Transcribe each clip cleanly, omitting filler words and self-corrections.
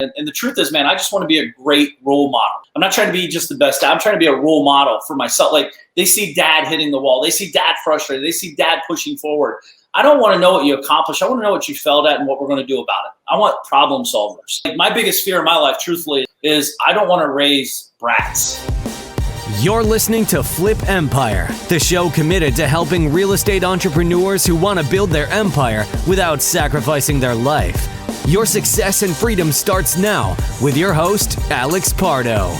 And the truth is, man, I just want to be a great role model. I'm not trying to be just the best dad. I'm trying to be a role model for myself. Like, they see dad hitting the wall. They see dad frustrated. They see dad pushing forward. I don't want to know what you accomplished. I want to know what you failed at and what we're going to do about it. I want problem solvers. Like, my biggest fear in my life, truthfully, is I don't want to raise brats. You're listening to Flip Empire, the show committed to helping real estate entrepreneurs who want to build their empire without sacrificing their life. Your success and freedom starts now with your host, Alex Pardo.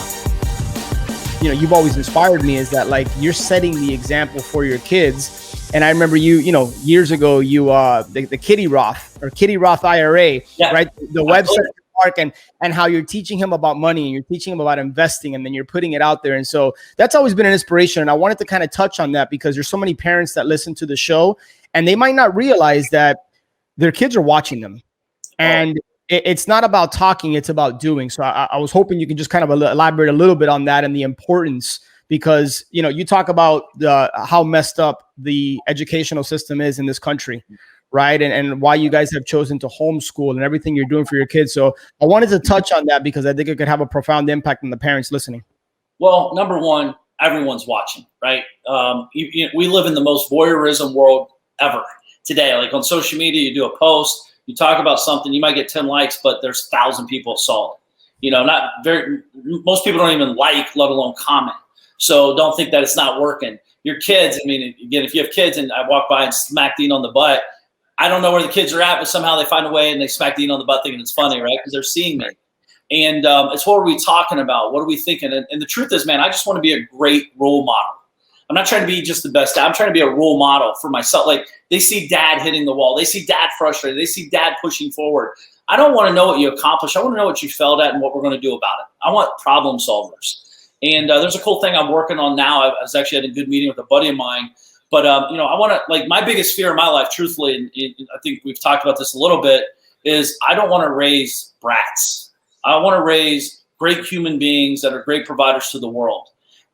You know, you've always inspired me is that, like, you're setting the example for your kids. And I remember years ago, the Kitty Roth IRA, yeah, right? The website and how you're teaching him about money and you're teaching him about investing, and then you're putting it out there. And so that's always been an inspiration. And I wanted to kind of touch on that because there's so many parents that listen to the show and they might not realize that their kids are watching them. And it's not about talking, it's about doing. So I was hoping you can just kind of elaborate a little bit on that and the importance, because, you know, you talk about how messed up the educational system is in this country, right? And why you guys have chosen to homeschool and everything you're doing for your kids. So I wanted to touch on that because I think it could have a profound impact on the parents listening. Well, number one, everyone's watching, right? We live in the most voyeurism world ever today. Like, on social media, you do a post, you talk about something, you might get 10 likes, but there's 1,000 people saw it. You know, most people don't even like, let alone comment. So don't think that it's not working. Your kids, I mean, again, if you have kids and I walk by and smack Dean on the butt, I don't know where the kids are at, but somehow they find a way and they smack Dean on the butt thinking it's funny, right? Because they're seeing me. And it's what are we talking about? What are we thinking? And the truth is, man, I just want to be a great role model. I'm not trying to be just the best dad. I'm trying to be a role model for myself. Like, they see dad hitting the wall. They see dad frustrated. They see dad pushing forward. I don't want to know what you accomplished. I want to know what you failed at and what we're going to do about it. I want problem solvers. And there's a cool thing I'm working on now. I was actually at a good meeting with a buddy of mine. But, I want to, like, my biggest fear in my life, truthfully, and I think we've talked about this a little bit, is I don't want to raise brats. I want to raise great human beings that are great providers to the world.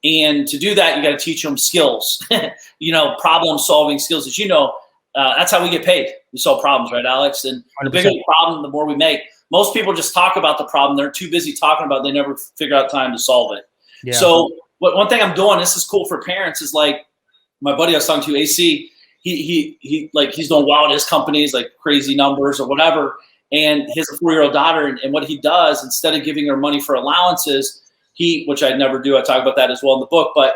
And to do that, you got to teach them skills, problem solving skills. As you know, that's how we get paid. We solve problems, right, Alex? And 100%. The bigger the problem, the more we make. Most people just talk about the problem. They're too busy talking about it. They never figure out time to solve it. Yeah. So one thing I'm doing, this is cool for parents, is like my buddy I was talking to, AC, he's doing wild his companies, like crazy numbers or whatever. And he has a 4-year-old daughter. And what he does, instead of giving her money for allowances, which I never do, I talk about that as well in the book, but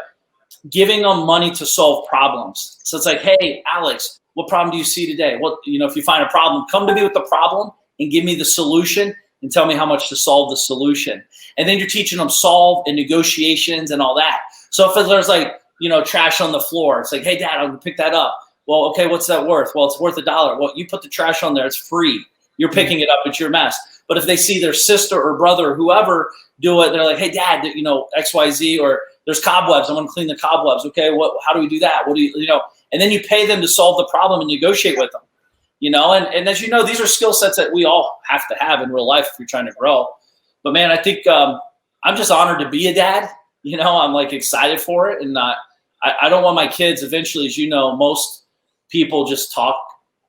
giving them money to solve problems. So it's like, hey, Alex, what problem do you see today? If you find a problem, come to me with the problem and give me the solution and tell me how much to solve the solution. And then you're teaching them solve and negotiations and all that. So if there's like, trash on the floor, it's like, hey, Dad, I'm gonna pick that up. Well, okay, what's that worth? Well, it's worth $1. Well, you put the trash on there, it's free. You're picking it up, it's your mess. But if they see their sister or brother or whoever do it, they're like, hey, Dad, XYZ, or there's cobwebs. I'm going to clean the cobwebs. Okay, how do we do that? And then you pay them to solve the problem and negotiate with them, And as you know, these are skill sets that we all have to have in real life if you're trying to grow. But, man, I think I'm just honored to be a dad. I'm like excited for it. And I don't want my kids eventually, as you know, most people just talk.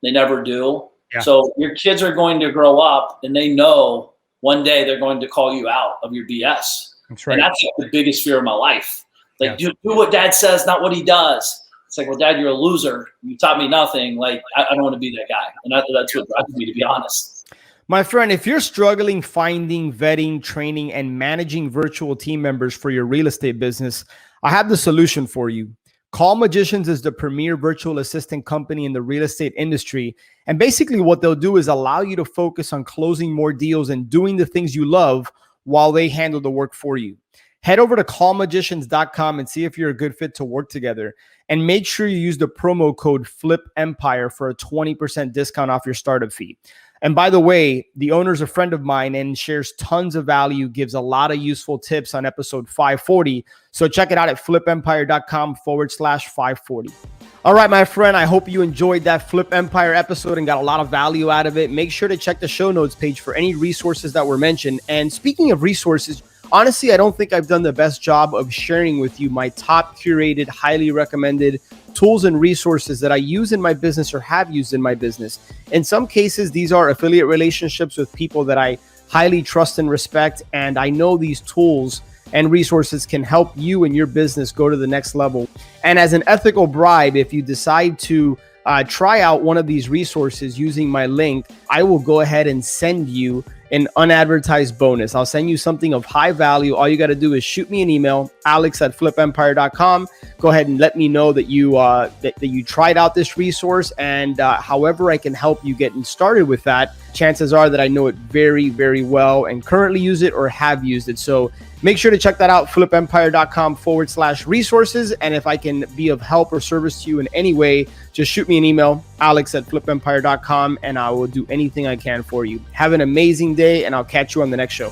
They never do. Yeah. So your kids are going to grow up and they know one day they're going to call you out of your BS. That's right. And that's the biggest fear of my life. Like, do what Dad says, not what he does. It's like, well, Dad, you're a loser. You taught me nothing. Like, I don't want to be that guy. And that's what drives me, to be honest. My friend, if you're struggling finding, vetting, training, and managing virtual team members for your real estate business, I have the solution for you. Call Magicians is the premier virtual assistant company in the real estate industry. And basically what they'll do is allow you to focus on closing more deals and doing the things you love while they handle the work for you. Head over to callmagicians.com and see if you're a good fit to work together. And make sure you use the promo code FLIPEMPIRE for a 20% discount off your startup fee. And by the way, the owner's a friend of mine and shares tons of value, gives a lot of useful tips on episode 540. So check it out at flipempire.com/540. All right, my friend, I hope you enjoyed that Flip Empire episode and got a lot of value out of it. Make sure to check the show notes page for any resources that were mentioned. And speaking of resources, honestly, I don't think I've done the best job of sharing with you my top curated, highly recommended tools and resources that I use in my business or have used in my business. In some cases, these are affiliate relationships with people that I highly trust and respect. And I know these tools and resources can help you and your business go to the next level. And as an ethical bribe, if you decide to try out one of these resources using my link, I will go ahead and send you an unadvertised bonus. I'll send you something of high value. All you got to do is shoot me an email, alex@flipempire.com. Go ahead and let me know that you that you tried out this resource, and however I can help you getting started with that, chances are that I know it very, very well and currently use it or have used it. So make sure to check that out, flipempire.com/resources. And if I can be of help or service to you in any way, just shoot me an email, alex@flipempire.com, and I will do anything I can for you. Have an amazing day, and I'll catch you on the next show.